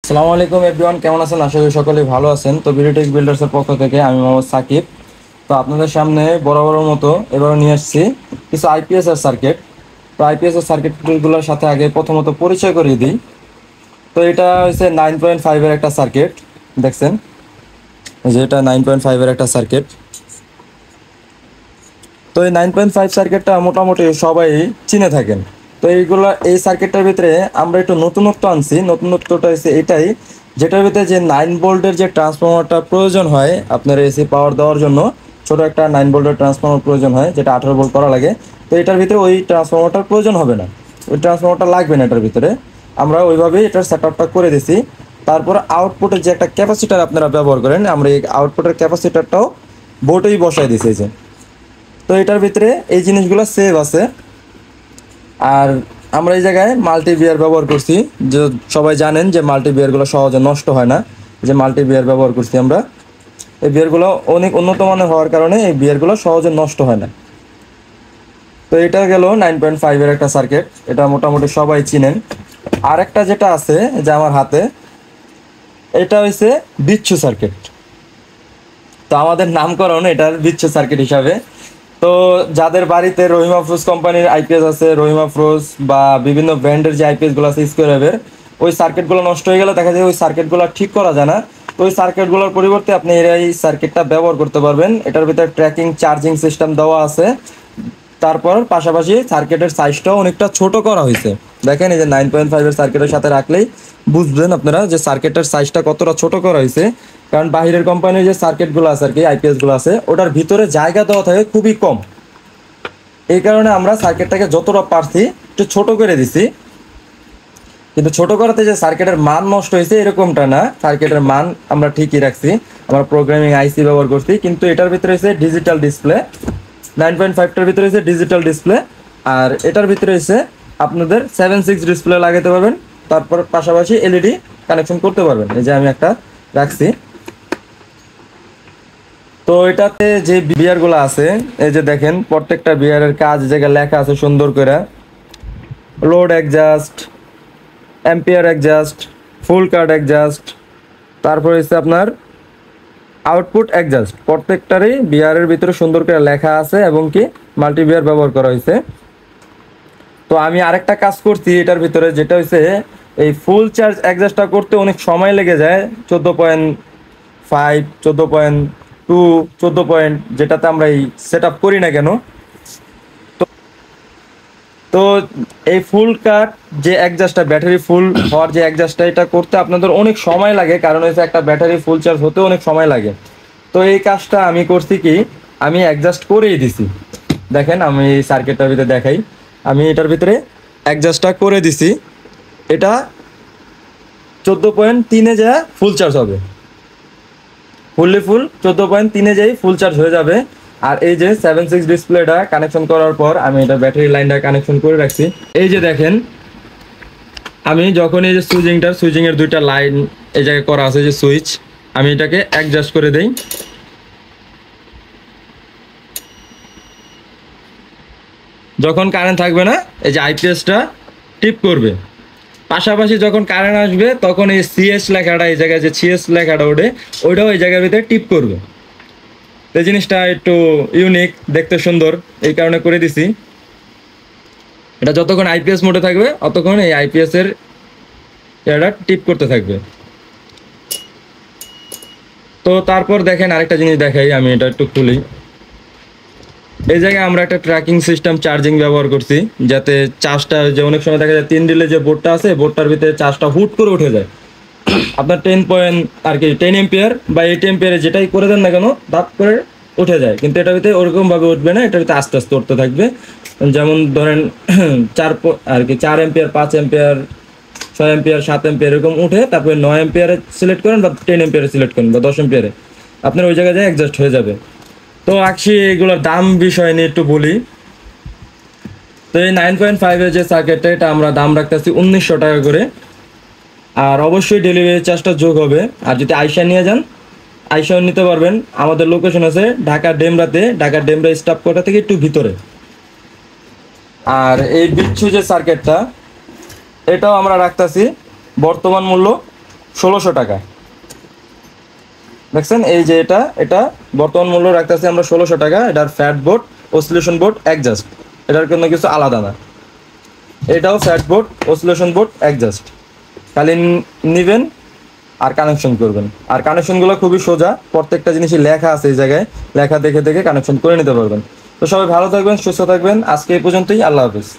আসসালামু আলাইকুম এভরিওয়ান, কেমন আছেন? আশা করি সকলেই ভালো আছেন। তো বিডিটেক বিল্ডার্সের পক্ষ থেকে আমি মোহাম্মদ সাকিব। তো আপনাদের সামনে বরাবরের মতো এবারও নিয়ে আসছি কিছু আইপিএস এর সার্কিট। তো আইপিএস এর সার্কিটগুলোর সাথে আগে প্রথমত পরিচয় করিয়ে দিই। তো এটা হচ্ছে 9.5 এর একটা সার্কিট, দেখছেন যে এটা 9.5 এর একটা সার্কিট। তো এই 9.5 সার্কিটটা মোটামুটি সবাই চিনে থাকেন। তো এই সার্কিটটার ভিতরে আমরা একটু নতুনত্ব আনছি। নতুনত্বটা হচ্ছে এটাই, যেটার ভিতরে যে 9 ভোল্টের যে ট্রান্সফরমারটা প্রয়োজন হয় আপনার এসি পাওয়ার দেওয়ার জন্য, ছোট একটা 9 ভোল্টের ট্রান্সফরমার প্রয়োজন হয়, যেটা 18 ভোল্ট করা লাগে। তো এটার ভিতরে ওই ট্রান্সফরমারটার প্রয়োজন হবে না, ওই ট্রান্সফরমারটা লাগবে না এটার ভিতরে। আমরা ওইভাবেই এটার সেট আপটা করে দিছি। তারপর আউটপুটের যে একটা ক্যাপাসিটার আপনারা ব্যবহার করেন, আমরা এই আউটপুটের ক্যাপাসিটারটাও বোর্ডেই বসাই দিছি এই যে। তো এটার ভিতরে এই জিনিসগুলো সেভ আছে। আর আমরা এই জায়গায় মাল্টি বিয়ার ব্যবহার করছি, যে সবাই জানেন যে মাল্টি বিয়ারগুলো সহজে নষ্ট হয় না। যে মাল্টি বিয়ার ব্যবহার করছি আমরা, এই বিয়ারগুলো অনেক উন্নত মানের হওয়ার কারণে এই বিয়ারগুলো সহজে নষ্ট হয় না। তো এটা গেল 9.5 এর একটা সার্কিট, এটা মোটামুটি সবাই চিনেন। আর একটা যেটা আছে যে আমার হাতে, এটা হচ্ছে বিচ্ছু সার্কিট। তো আমাদের নামকরণ এটার বিচ্ছু সার্কিট হিসাবে। তো যাদের বাড়িতে রহিমা ফ্রুজ কোম্পানির আইপিএস আছে, রহিমা ফ্রুজ বা বিভিন্ন ব্র্যান্ডের যে আইপিএস গুলো আছে স্কোয়ার ওয়েভের, ওই সার্কিটগুলো নষ্ট হয়ে গেলে দেখা যায় ওই সার্কিটগুলো ঠিক করা যায় না। তো ওই সার্কিটগুলোর পরিবর্তে আপনি এই সার্কিটটা ব্যবহার করতে পারবেন। এটার ভিতরে ট্র্যাকিং চার্জিং সিস্টেম দেওয়া আছে। তারপর পাশাপাশি সার্কিটের সাইজটাও অনেকটা ছোট করা হয়েছে। দেখেন এই যে 9.5 এর সার্কিটের সাথে রাখলেই বুঝবেন আপনারা যে সার্কিটের সাইজটা কতটা ছোট করা হয়েছে। কারণ বাহিরের কোম্পানির যে সার্কিটগুলো আছে আর কি, আইপিএসগুলো আছে, ওটার ভিতরে জায়গা দেওয়া থাকে খুবই কম। এই কারণে আমরা সার্কিটটাকে যতটা পারছি একটু ছোট করে দিছি। কিন্তু ছোট করাতে যে সার্কিটের মান নষ্ট হয়েছে এরকমটা না, সার্কিটের মান আমরা ঠিকই রাখছি। আমরা প্রোগ্রামিং আইসি ব্যবহার করছি, কিন্তু এটার ভিতরে হচ্ছে ডিজিটাল ডিসপ্লে। 9.5টার ভিতরে হচ্ছে ডিজিটাল ডিসপ্লে। আর এটার ভিতরে হচ্ছে আপনাদের 7.6 ডিসপ্লে লাগাতে পারবেন। তারপর পাশাপাশি এলইডি কানেকশন করতে পারবেন। এই যে আমি একটা রাখছি। তো এটাতে যে বিয়ারগুলো আছে, এই যে দেখেন প্রত্যেকটা বিয়ারের কাজ জায়গায় লেখা আছে সুন্দর করে। লোড অ্যাডজাস্ট, অ্যাম্পিয়ার অ্যাডজাস্ট, ফুল কাট অ্যাডজাস্ট, তারপর হচ্ছে আপনার আউটপুট অ্যাডজাস্ট। প্রত্যেকটারই বিয়ারের ভিতরে সুন্দর করে লেখা আছে এবং কি মাল্টি বিয়ার ব্যবহার করা হয়েছে। তো আমি আরেকটা কাজ করছি এটার ভিতরে, যেটা হচ্ছে এই ফুল চার্জ অ্যাডজাস্টটা করতে অনেক সময় লেগে যায়। 14.5, 14.2, 14 যেটাতে আমরা এই সেট আপ করি না কেন। তো এই ফুল কাট যে অ্যাডজাস্টটা, ব্যাটারি ফুল হওয়ার যে অ্যাডজাস্টটা, এটা করতে আপনাদের অনেক সময় লাগে। কারণ হচ্ছে একটা ব্যাটারি ফুল চার্জ হতে অনেক সময় লাগে। তো এই কাজটা আমি করছি কি, আমি অ্যাডজাস্ট করেই দিছি। দেখেন আমি এই সার্কিটটার ভিতরে দেখাই, আমি এটার ভিতরে অ্যাডজাস্টটা করে দিছি। এটা 14.3-এ যা ফুল চার্জ হবে, ফুল 14.3-এ যাই ফুল চার্জ হয়ে যাবে। আর এই যে 7.6 ডিসপ্লেটা কানেকশন করার পর আমি এটা ব্যাটারি লাইনটা কানেকশন করে রাখছি। এই যে দেখেন, আমি যখন এই যে সুইচিং এর দুইটা লাইন এই জায়গায় করা আছে যে সুইচ, আমি এটাকে অ্যাডজাস্ট করে দেই। যখন কারেন্ট থাকবে না এই যে আইপিএসটা টিপ করবে। পাশাপাশি যখন কারেন্ট আসবে তখন এই সিএস লেখাটা, এই জায়গায় যে সিএস লেখাটা ওঠে, ওইটাও এই জায়গার ভিতরে টিপ করবে। এই জিনিসটা একটু ইউনিক, দেখতে সুন্দর, এই কারণে করে দিছি। এটা যতক্ষণ আইপিএস মোডে থাকবে ততক্ষণ এই আইপিএস এর এটা টিপ করতে থাকবে। তো তারপর দেখেন আরেকটা জিনিস দেখাই, আমি এটা একটু খুলি। এই জায়গায় আমরা একটা ট্র্যাকিং সিস্টেম চার্জিং ব্যবহার করছি, যাতে চার্জটা, যে অনেক সময় দেখা যায় 3 রিলে যে বোর্ডটা আছে, বোর্ডটার ভিতরে চার্জটা হুট করে উঠে যায়। আপনার 10 এম্পিয়ার বা 8 এম্পিয়ারে যেটাই করে দেন না কেন, দাপ করে উঠে যায়। কিন্তু এটার ভিতরে ওরকম ভাবে উঠবে না, এটার ভিতরে আস্তে আস্তে উঠতে থাকবে। যেমন ধরেন 4 এম্পিয়ার, 5 এম্পিয়ার, 6 এম্পিয়ার, 7 এম্পিয়ার এরকম উঠে, তারপরে 9 এম্পিয়ারে সিলেক্ট করেন বা 10 এম্পিয়ারে সিলেক্ট করেন বা 10 এম্পিয়ারে, আপনার ওই জায়গায় অ্যাডজাস্ট হয়ে যাবে। তো আসি এগুলোর দাম বিষয় নিয়ে একটু বলি। তো এই 9.5-এর যে সার্কিটটা, এটা আমরা দাম রাখতেছি 1900 টাকা করে। আর অবশ্যই ডেলিভারি চার্জটা যোগ হবে। আর যদি আইসা নিয়ে যান, আইসাও নিতে পারবেন। আমাদের লোকেশন আছে ঢাকা ডেমরাতে, ঢাকা ডেমরা স্টাফ কোয়ার্টার থেকে একটু ভিতরে। আর এই বিচ্ছু যে সার্কিটটা, এটাও আমরা রাখতেছি বর্তমান মূল্য 1600 টাকা। দেখছেন এই যে এটা এটা বর্তমান মূল্য রাখতেছি আমরা 1600 টাকা। এটার fat board, oscillation board, adjust, এটার কোনো কিছু আলাদা না। এটাও fat board, oscillation board, adjust, খালি নিবেন আর কানেকশন করবেন। আর কানেকশনগুলো খুবই সোজা, প্রত্যেকটা জিনিসই লেখা আছে এই জায়গায়, লেখা দেখে দেখে কানেকশন করে নিতে পারবেন। তো সবাই ভালো থাকবেন, সুস্থ থাকবেন, আজকে এই পর্যন্তই, আল্লাহ হাফিজ।